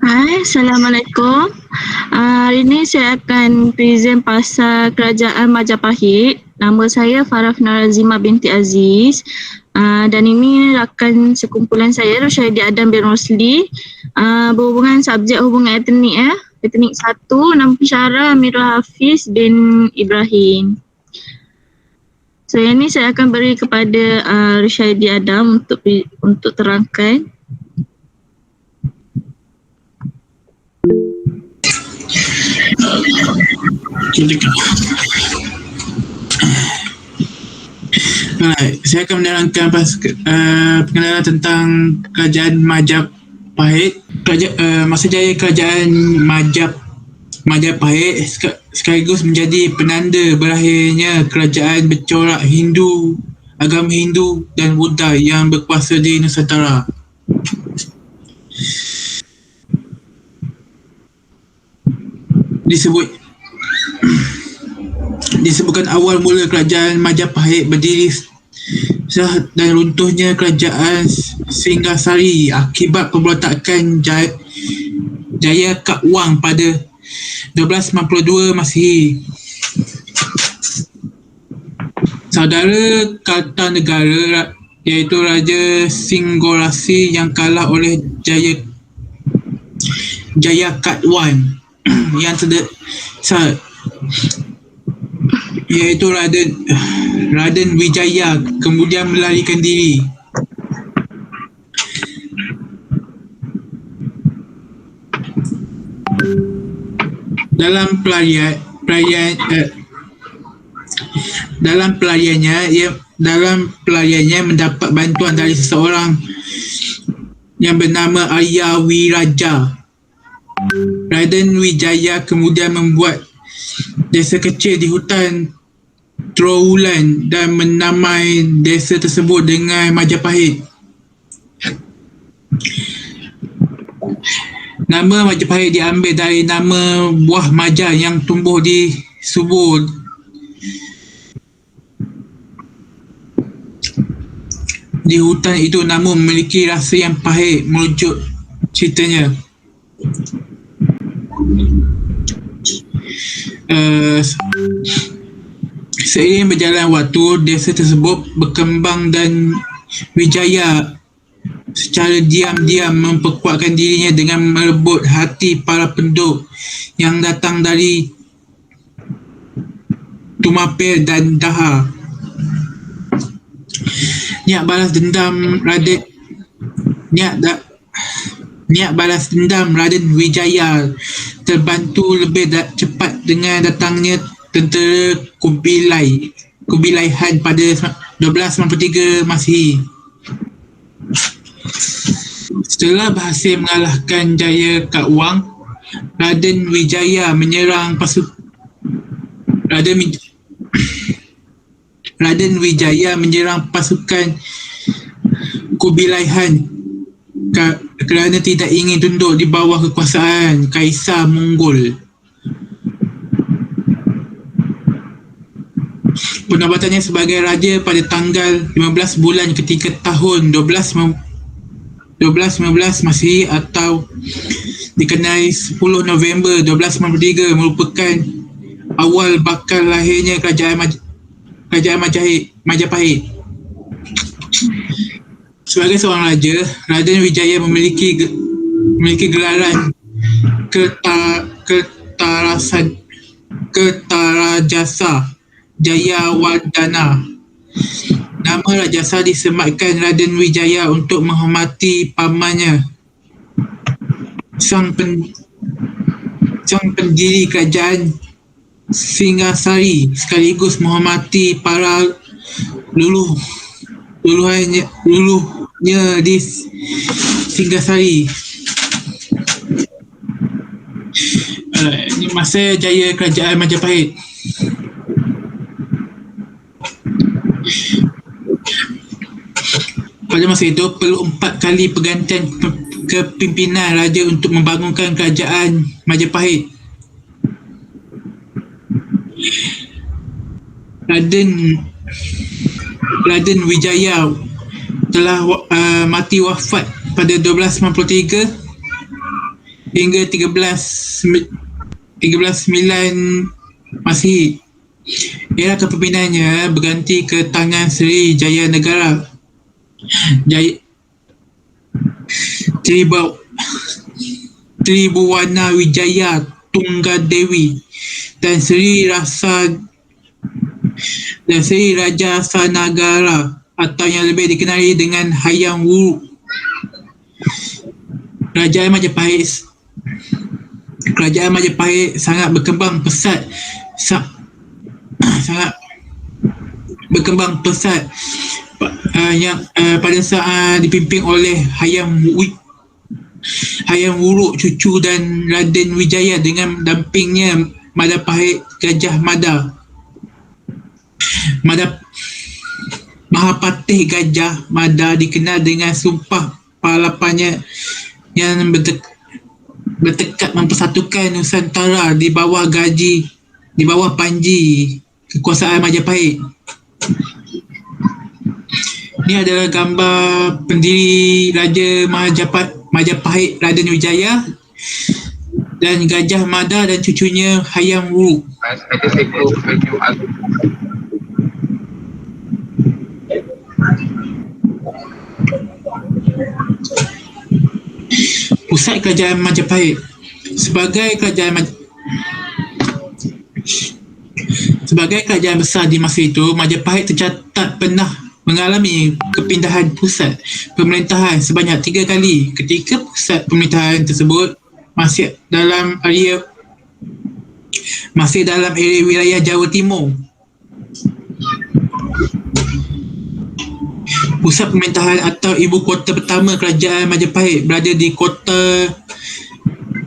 Hai, Assalamualaikum. Hari ini saya akan present pasal Kerajaan Majapahit. Nama saya Farah Narazima binti Aziz. Dan ini rakan sekumpulan saya, Rushaidi Adam bin Rosli. Berhubungan subjek hubungan etnik. Etnik 1, nama pensyarah Amirul Hafiz bin Ibrahim. So, yang ini saya akan beri kepada Rushaidi Adam untuk terangkan. Saya akan menerangkan pengenalan tentang Kerajaan Majapahit. Masa jaya Kerajaan Majapahit sekaligus menjadi penanda berakhirnya kerajaan bercorak Hindu, agama Hindu dan Buddha yang berkuasa di Nusantara. Disebutkan awal mula Kerajaan Majapahit berdiri sah dan runtuhnya Kerajaan Singasari akibat pemberontakan Jaya Kak Wang pada 1292 Masihi. Saudara Kartanegara iaitu Raja Singgorasi yang kalah oleh Jaya Katwan yang iaitu Raden Wijaya kemudian melarikan diri. Dalam pelariannya mendapat bantuan dari seseorang yang bernama Arya Wiraja. Raden Wijaya kemudian membuat desa kecil di hutan Trowulan dan menamai desa tersebut dengan Majapahit. Nama Majapahit diambil dari nama buah maja yang tumbuh di subur di hutan itu, namun memiliki rasa yang pahit merujuk ceritanya. Seiring berjalan waktu, desa tersebut berkembang dan Wijaya secara diam-diam memperkuatkan dirinya dengan merebut hati para penduduk yang datang dari Tumapel dan Daha. Niat balas dendam Raden Wijaya terbantu lebih cepat dengan datangnya tentera Kubilai Han pada 1293 Masihi. Setelah berhasil mengalahkan Jaya Kak Wang, Raden Wijaya menyerang pasukan Kubilai Han kerana tidak ingin tunduk di bawah kekuasaan Kaisar Mongol. Penabatannya sebagai raja pada tanggal 15 bulan ketika tahun 1215 Masihi atau dikenali 10 November 1293 merupakan awal bakal lahirnya Kerajaan Majapahit. Sebagai seorang raja, Raden Wijaya memiliki gelaran Ketarajasa Jayawardana. Nama Rajasa disematkan Raden Wijaya untuk menghormati pamannya, sang pendiri kerajaan Singasari, sekaligus menghormati para luluhnya di Singasari. Ini masa jaya Kerajaan Majapahit. Pada masa itu perlu 4 kali pergantian kepimpinan raja untuk membangunkan Kerajaan Majapahit. Raden Wijaya telah mati wafat pada 1293 hingga 1309 Masihi. Era kepemimpinannya berganti ke tangan Sri Jaya Negara Jaya Tribuwana Wijaya Tunggadewi dan Sri Raja Sanagara atau yang lebih dikenali dengan Hayam Wuruk. Kerajaan Majapahit sangat berkembang pesat sangat berkembang pesat pada saat dipimpin oleh Hayam Wuruk cucu dan Raden Wijaya dengan dampingnya Majapahit Gajah Mada. Mahapatih Gajah Mada dikenal dengan sumpah palapannya yang bertekad mempersatukan Nusantara di bawah panji kekuasaan Majapahit. Ini adalah gambar pendiri Raja Majapahit Raden Wijaya dan Gajah Mada dan cucunya Hayam Wuruk. Pusat kerajaan Majapahit. Sebagai kerajaan besar di masa itu, Majapahit tercatat pernah mengalami kepindahan pusat pemerintahan sebanyak 3 kali ketika pusat pemerintahan tersebut masih dalam area wilayah Jawa Timur. Pusat pemerintahan atau ibu kota pertama kerajaan Majapahit berada di kota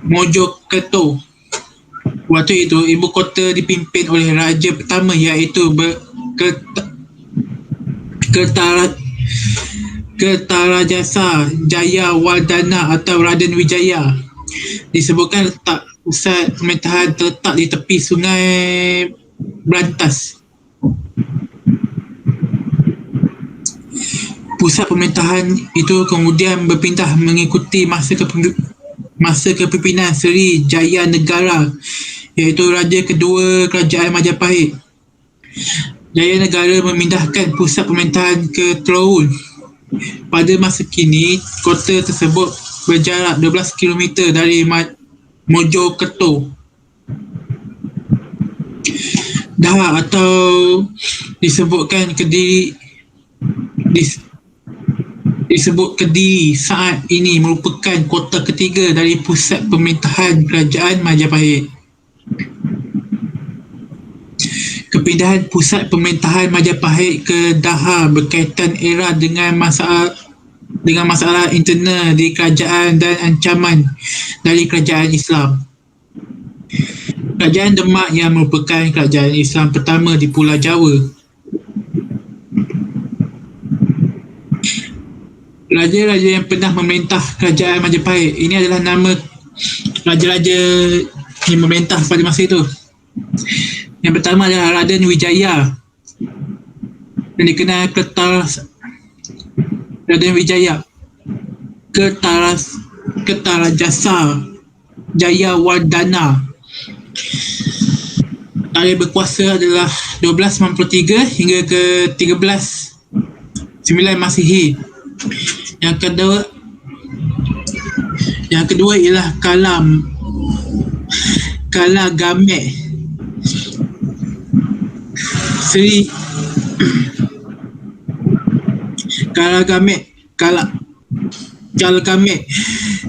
Mojokerto. Waktu itu, ibu kota dipimpin oleh raja pertama iaitu Kertarajasa Jayawardhana atau Raden Wijaya. Disebutkan letak pusat pemerintahan terletak di tepi sungai Berantas. Pusat pemerintahan itu kemudian berpindah mengikuti masa kepimpinan Sri Jaya Negara iaitu Raja kedua Kerajaan Majapahit. Jaya Negara memindahkan pusat pemerintahan ke Teraun. Pada masa kini, kota tersebut berjarak 12 km dari Mojokerto. Daha atau disebut Kediri saat ini merupakan kota ketiga dari pusat pemerintahan Kerajaan Majapahit. Kepindahan pusat pemerintahan Majapahit ke Daha berkaitan erat dengan masalah internal di kerajaan dan ancaman dari kerajaan Islam. Kerajaan Demak yang merupakan kerajaan Islam pertama di Pulau Jawa. Raja-raja yang pernah memerintah kerajaan Majapahit. Ini adalah nama raja-raja yang memerintah pada masa itu. Yang pertama adalah Raden Wijaya yang dikenal Raden Wijaya Kertarajasa Jayawardhana. Tarikh berkuasa adalah 1293 hingga ke 1309 Masihi. Yang kedua ialah Kala Gamek Sri Kalagamek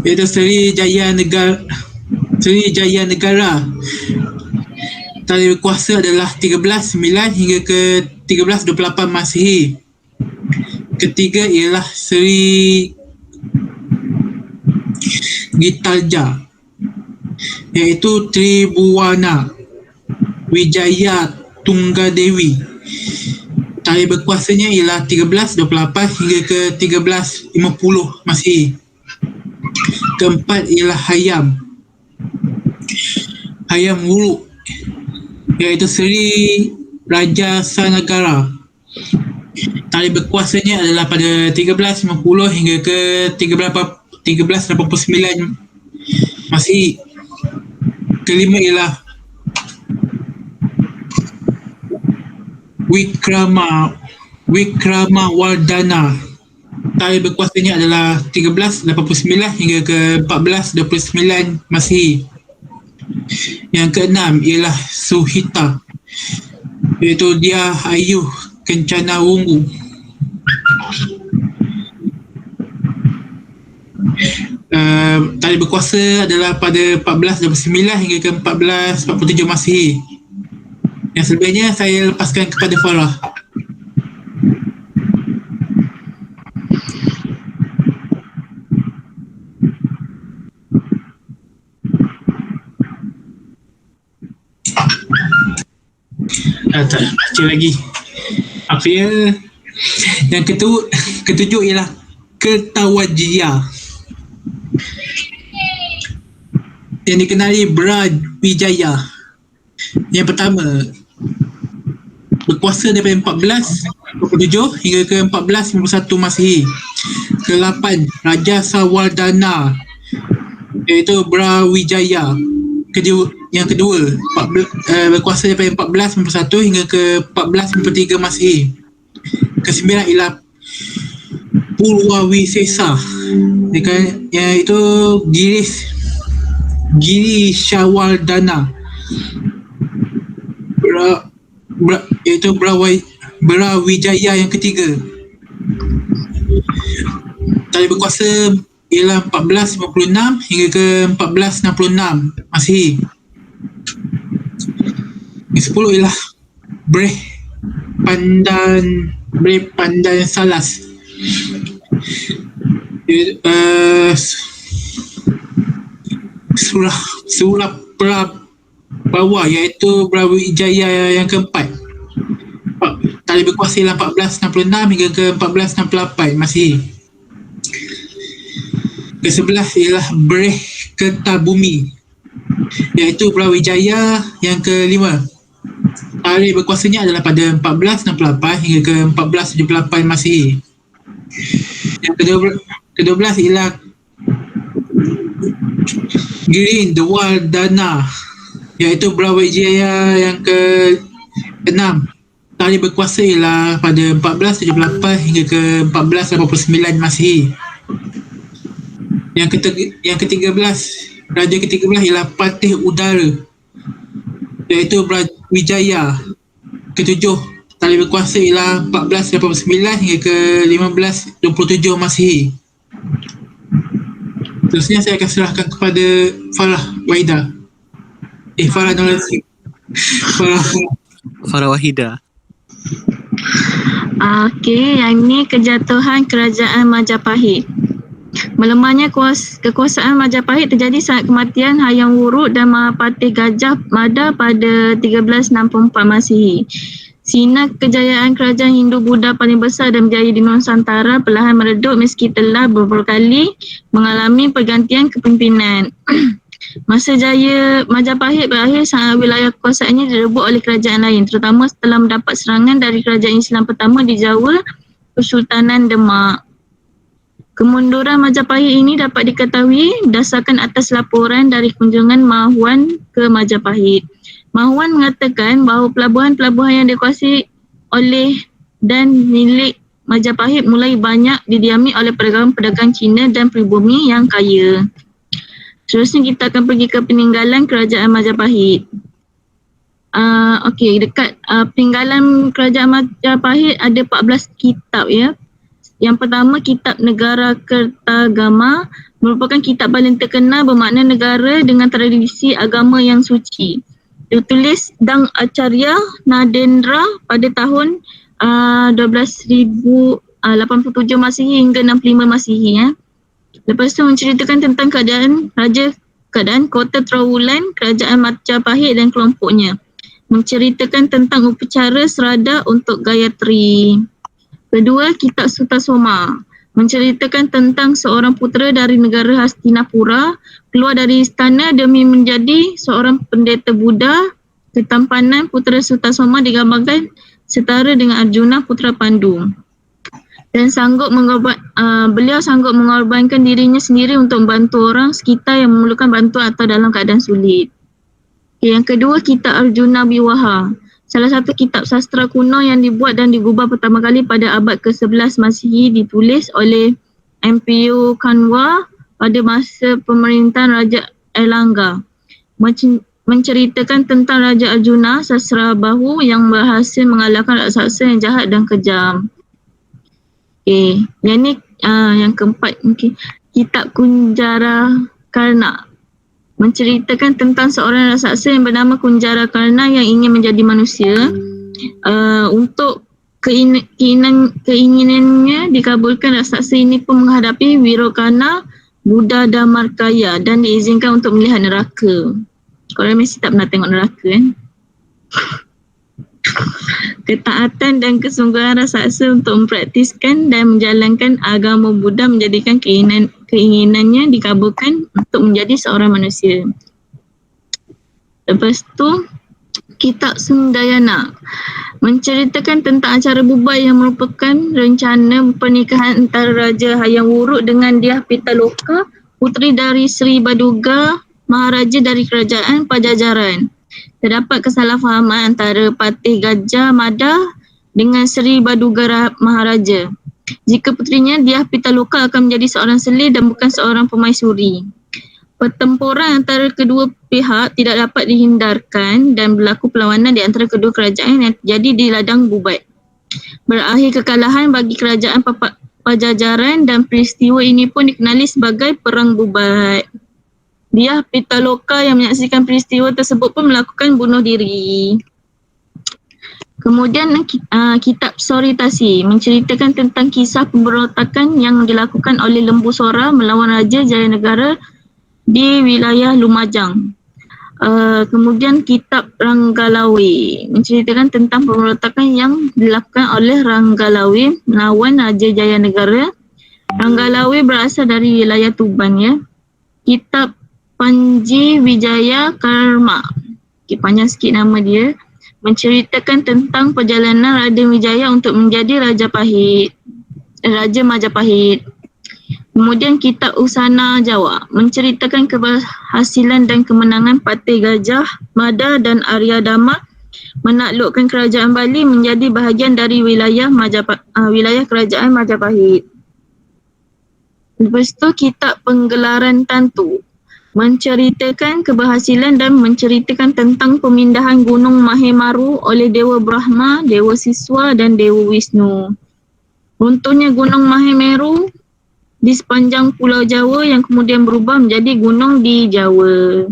iaitu Sri Jaya Negara. Tarikh berkuasa adalah 1309 hingga ke 1328 Masihi. Ketiga ialah Sri Gitalja iaitu Tribuwana Wijaya Tunggadewi. Tarikh berkuasanya ialah 1328 hingga ke 1350 Masihi. Keempat ialah Hayam Wuruk iaitu Sri Raja Sanagara. Tarikh berkuasanya adalah pada 1350 hingga ke 1389 Masih kelima ialah Wikramawardhana. Tarikh berkuasanya adalah 1389 hingga ke 1429 Masihi. Yang keenam ialah Suhita, iaitu dia Ayuh Kencana Wungu. Tarikh berkuasa adalah pada 1429 hingga ke 1447 Masihi. Yang selebihnya saya lepaskan kepada Farah. Tak baca lagi. Apa ya? Yang ketujuh ialah Kertawajya, yang dikenali Brawijaya. Yang pertama, berkuasa daripada 1427 hingga ke 1451 Masihi. Ke-8, Raja Sawardhana, iaitu Brawijaya. Yang kedua, berkuasa daripada 1491 hingga ke 1453 Masihi. Ke-9 ialah Purwawisesa, iaitu Girishawardhana, iaitu Brawijaya yang ketiga. Tarikh berkuasa ialah 1456 hingga ke 1466 Masihi. Yang 10 ialah Breh Pandan Salas, Surah Prabawa, iaitu Brawijaya yang keempat. Tarikh berkuasa ialah 1466 hingga ke 1468 Masihi. Ke-11 ialah Breh Kertabumi, iaitu Brawijaya yang kelima. Tarikh berkuasanya adalah pada 1468 hingga ke 1478 Masihi. Yang ke-12 ialah Girindwardhana, iaitu Brawijaya yang ke-6. Tarikh berkuasa ialah pada 1478 hingga ke 1489 Masihi. Yang ke-13, Raja ke-13 ialah Patih Udara, iaitu Brawijaya. Ke-7, tarikh berkuasa ialah 1489 hingga ke 1527 Masihi. Seterusnya saya akan serahkan kepada Farah Wahida. Farah Nurul. Farah Wahida. Okey, yang ni kejatuhan kerajaan Majapahit. Melemahnya kekuasaan Majapahit terjadi saat kematian Hayam Wuruk dan Mahapatih Gajah Mada pada 1364 Masihi. Sinar kejayaan kerajaan Hindu-Buddha paling besar dan berjaya di Nusantara perlahan meredup meski telah beberapa kali mengalami pergantian kepimpinan. Masa jaya Majapahit berakhir saat wilayah kekuasaannya direbut oleh kerajaan lain, terutama setelah mendapat serangan dari kerajaan Islam pertama di Jawa, Kesultanan Demak. Kemunduran Majapahit ini dapat diketahui berdasarkan atas laporan dari kunjungan Mahuan ke Majapahit. Mahuan mengatakan bahawa pelabuhan-pelabuhan yang dikuasai oleh dan milik Majapahit mulai banyak didiami oleh pedagang-pedagang Cina dan pribumi yang kaya. Seterusnya kita akan pergi ke peninggalan kerajaan Majapahit. Dekat peninggalan kerajaan Majapahit ada 14 kitab ya. Yang pertama, kitab Negara Kertagama merupakan kitab paling terkenal bermakna negara dengan tradisi agama yang suci. Ditulis Dang Acarya Nadendra pada tahun 12,087 Masihi hingga 65 Masihi ya. Lepas tu menceritakan tentang keadaan kota Trawulan, kerajaan Majapahit dan kelompoknya. Menceritakan tentang upacara serada untuk Gayatri. Kedua, kitab Sutasoma menceritakan tentang seorang putera dari negara Hastinapura keluar dari istana demi menjadi seorang pendeta Buddha. Ketampanan putera Sutasoma digambarkan setara dengan Arjuna putera Pandu. dan beliau sanggup mengorbankan dirinya sendiri untuk membantu orang sekitar yang memerlukan bantuan atau dalam keadaan sulit. Yang kedua, kitab Arjuna Wiwaha. Salah satu kitab sastra kuno yang dibuat dan digubah pertama kali pada abad ke-11 Masihi, ditulis oleh M.P.U. Kanwa pada masa pemerintahan Raja Airlangga. Menceritakan tentang Raja Arjuna, Sasrabahu yang berhasil mengalahkan raksasa yang jahat dan kejam. Yang ni yang keempat, kitab Kunjara Karna. Menceritakan tentang seorang raksasa yang bernama Kunjara Karna yang ingin menjadi manusia. Untuk keinginannya dikabulkan, raksasa ini pun menghadapi Wirokana, Buddha Damarkaya dan diizinkan untuk melihat neraka. Korang mesti tak pernah tengok neraka kan? Ketaatan dan kesungguhan raksasa untuk mempraktiskan dan menjalankan agama Buddha menjadikan keinginannya dikabulkan untuk menjadi seorang manusia. Lepas tu, kitab Sundayana menceritakan tentang acara bubat yang merupakan rencana pernikahan antara Raja Hayam Wuruk dengan Dyah Pitaloka, puteri dari Sri Baduga, Maharaja dari Kerajaan Pajajaran. Terdapat kesalahfahaman antara Patih Gajah Mada dengan Sri Baduga Maharaja. Jika puterinya Dyah Pitaloka akan menjadi seorang selih dan bukan seorang pemaisuri. Pertempuran antara kedua pihak tidak dapat dihindarkan dan berlaku perlawanan di antara kedua kerajaan yang terjadi di ladang bubat. Berakhir kekalahan bagi kerajaan Pajajaran dan peristiwa ini pun dikenali sebagai Perang Bubat. Dyah Pitaloka yang menyaksikan peristiwa tersebut pun melakukan bunuh diri. Kemudian kitab Soritasi menceritakan tentang kisah pemberontakan yang dilakukan oleh Lembu Sora melawan Raja Jayanegara di wilayah Lumajang. Kemudian kitab Ranggalawe menceritakan tentang pemberontakan yang dilakukan oleh Ranggalawe melawan Raja Jayanegara. Ranggalawe berasal dari wilayah Tuban ya. Kitab Panji Wijaya Karma, panjang sikit nama dia, menceritakan tentang perjalanan Raden Wijaya untuk menjadi Raja Majapahit. Kemudian kitab Usana Jawa menceritakan keberhasilan dan kemenangan Patih Gajah Mada dan Arya Dama menaklukkan kerajaan Bali menjadi bahagian dari wilayah kerajaan Majapahit. Lepas tu kitab Penggelaran Tantu menceritakan keberhasilan dan menceritakan tentang pemindahan Gunung Mahemaru oleh Dewa Brahma, Dewa Siswa dan Dewa Wisnu. Runtuhnya Gunung Mahameru di sepanjang Pulau Jawa yang kemudian berubah menjadi gunung di Jawa.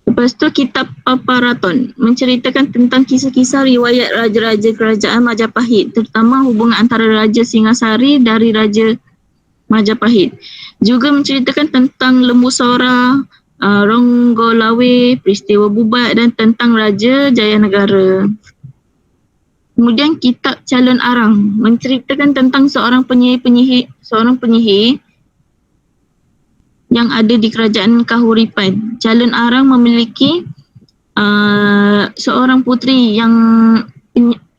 Lepas tu kitab Paparaton menceritakan tentang kisah-kisah riwayat raja-raja kerajaan Majapahit, terutama hubungan antara Raja Singasari dari Raja Majapahit. Juga menceritakan tentang Lembu Sora, Ronggolawe, peristiwa bubat dan tentang Raja Jayanegara. Kemudian kitab Calon Arang menceritakan tentang seorang penyihir yang ada di kerajaan Kahuripan. Calon Arang memiliki seorang puteri yang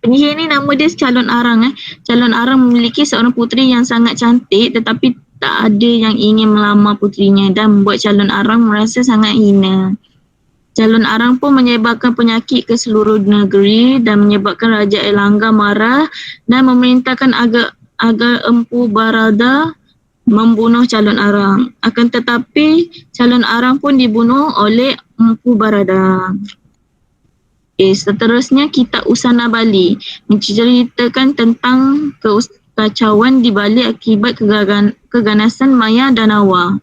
penyihir ni nama dia Calon Arang. Calon Arang memiliki seorang puteri yang sangat cantik tetapi tak ada yang ingin melamar puterinya dan membuat Calon Arang merasa sangat hina. Calon Arang pun menyebarkan penyakit ke seluruh negeri dan menyebabkan Raja Airlangga marah dan memerintahkan agar Empu Barada membunuh Calon Arang. Akan tetapi Calon Arang pun dibunuh oleh Empu Barada. Seterusnya kitab Usana Bali menceritakan tentang kekacauan di Bali akibat keganasan Maya dan Awa.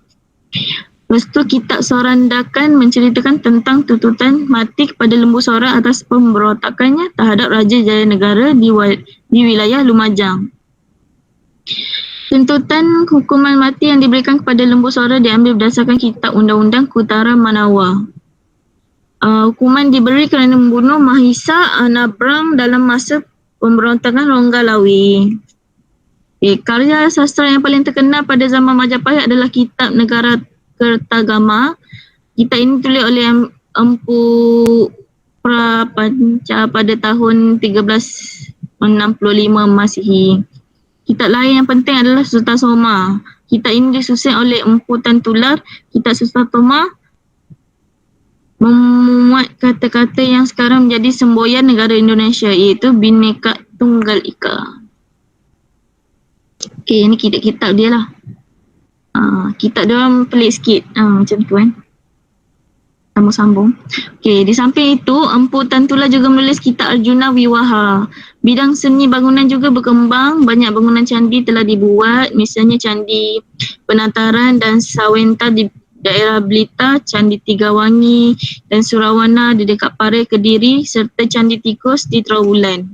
Lepas tu kitab Sorandakan menceritakan tentang tuntutan mati kepada Lembu Sora atas pemberontakannya terhadap Raja Jayanegara di wilayah Lumajang. Tuntutan hukuman mati yang diberikan kepada Lembu Sora diambil berdasarkan kitab Undang-Undang Kutara Manawa. Hukuman diberi kerana membunuh Mahisa Anabrang dalam masa pemberontakan Ronggalawe. Karya sastra yang paling terkenal pada zaman Majapahit adalah kitab Negara Kertagama. Kitab ini ditulis oleh Empu Prapanca pada tahun 1365 Masihi. Kitab lain yang penting adalah Sutasoma. Kitab ini disusun oleh Empu Tan Tular. Kitab Sutasoma memuat kata-kata yang sekarang menjadi semboyan negara Indonesia, iaitu Bhinneka Tunggal Ika. Okey, ini kitab-kitab dia lah. Kitab dia orang pelik sikit. Macam tu kan. Sambung-sambung. Okey, di samping itu, Empu Tan Tular juga menulis kitab Arjuna Wiwaha. Bidang seni bangunan juga berkembang. Banyak bangunan candi telah dibuat. Misalnya Candi Penataran dan Sawenta di daerah Blitar, Candi Tigawangi dan Surawana di dekat Parai, Kediri, serta Candi Tikus di Trawulan.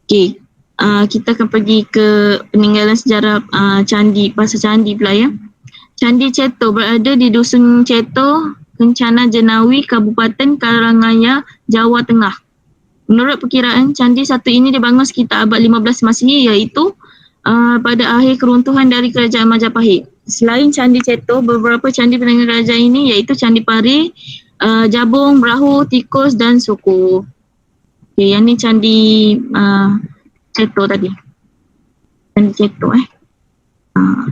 Okey, kita akan pergi ke peninggalan sejarah candi, pasal candi pula ya. Candi Ceto berada di Dusun Ceto, Kencana Jenawi, Kabupaten Karangaya, Jawa Tengah. Menurut perkiraan, candi satu ini dibangun sekitar abad 15 Masihi, iaitu pada akhir keruntuhan dari Kerajaan Majapahit. Selain Candi Ceto, beberapa candi peninggalan kerajaan ini iaitu Candi Pari, Jabung, Berahu, Tikus dan Suku. Okay, yang ni Candi Ceto tadi. Candi Ceto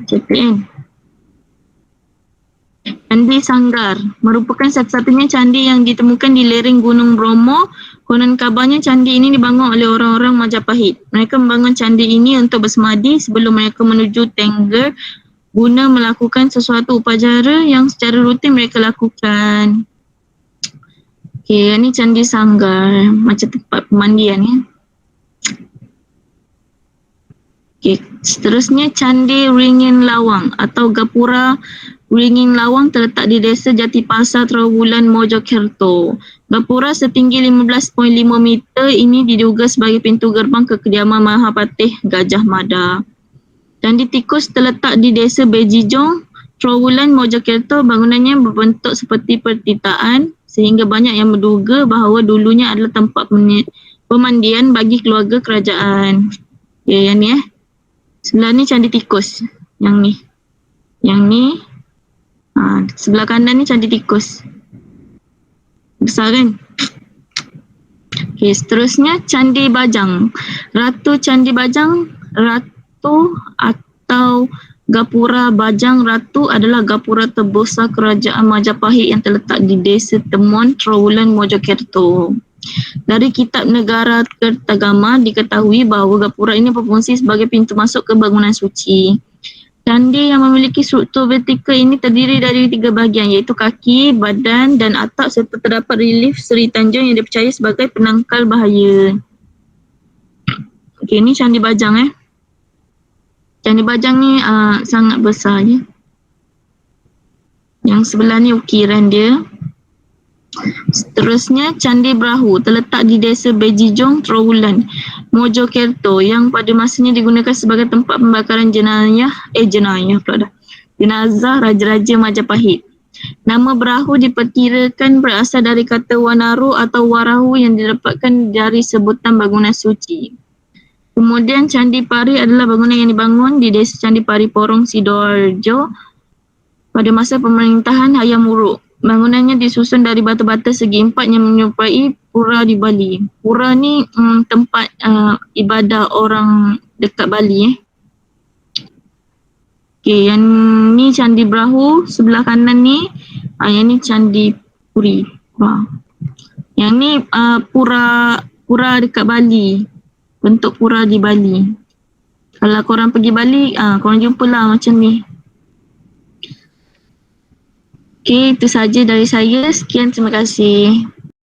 Ceto kan. Candi Sanggar merupakan satu-satunya candi yang ditemukan di lereng Gunung Bromo. Konon kabarnya candi ini dibangun oleh orang-orang Majapahit. Mereka membangun candi ini untuk bersemadi sebelum mereka menuju Tengger guna melakukan sesuatu upacara yang secara rutin mereka lakukan. Okey, ini Candi Sanggar, macam tempat pemandian ya. Okey, seterusnya Candi Ringin Lawang atau Gapura Ringin Lawang terletak di Desa Jatipasar, Trawulan, Mojokerto. Gapura setinggi 15.5 meter ini diduga sebagai pintu gerbang ke kediaman Mahapatih Gajah Mada. Candi Tikus terletak di Desa Bejijong, Trawulan, Mojokerto. Bangunannya berbentuk seperti pertitaan sehingga banyak yang menduga bahawa dulunya adalah tempat pemandian bagi keluarga kerajaan. Ya, yang ni sebelah ni Candi Tikus. Yang ni. Yang ni. Sebelah kanan ni Candi Tikus. Besar kan? Okay, seterusnya Candi Bajang. Ratu Candi Bajang, Ratu atau Gapura Bajang Ratu adalah gapura terbesar Kerajaan Majapahit yang terletak di Desa Temuan, Trawulan, Mojokerto. Dari Kitab Negara Kertagama diketahui bahawa gapura ini berfungsi sebagai pintu masuk ke bangunan suci. Candi yang memiliki struktur vertikal ini terdiri dari 3 bahagian, iaitu kaki, badan dan atap, serta terdapat relief Seri Tanjung yang dipercayai sebagai penangkal bahaya. Okey, ni Candi Bajang Candi Bajang ni sangat besar je. Yang sebelah ni ukiran dia. Seterusnya Candi Berahu terletak di Desa Bejijong, Trawulan, Mojokerto yang pada masanya digunakan sebagai tempat pembakaran jenazah Raja-Raja Majapahit. Nama Berahu diperkirakan berasal dari kata Wanaru atau Warahu yang didapatkan dari sebutan bangunan suci. Kemudian Candi Pari adalah bangunan yang dibangun di Desa Candi Pari Porong, Sidoarjo pada masa pemerintahan Hayam Wuruk. Bangunannya disusun dari bata-bata segi empat yang menyerupai pura di Bali. Pura ni tempat ibadah orang dekat Bali. Okey, yang ni Candi Berahu, sebelah kanan ni yang ni Candi Puri. Yang ni pura dekat Bali. Bentuk pura di Bali. Kalau korang pergi Bali, korang jumpalah macam ni. Okey, itu saja dari saya. Sekian, terima kasih.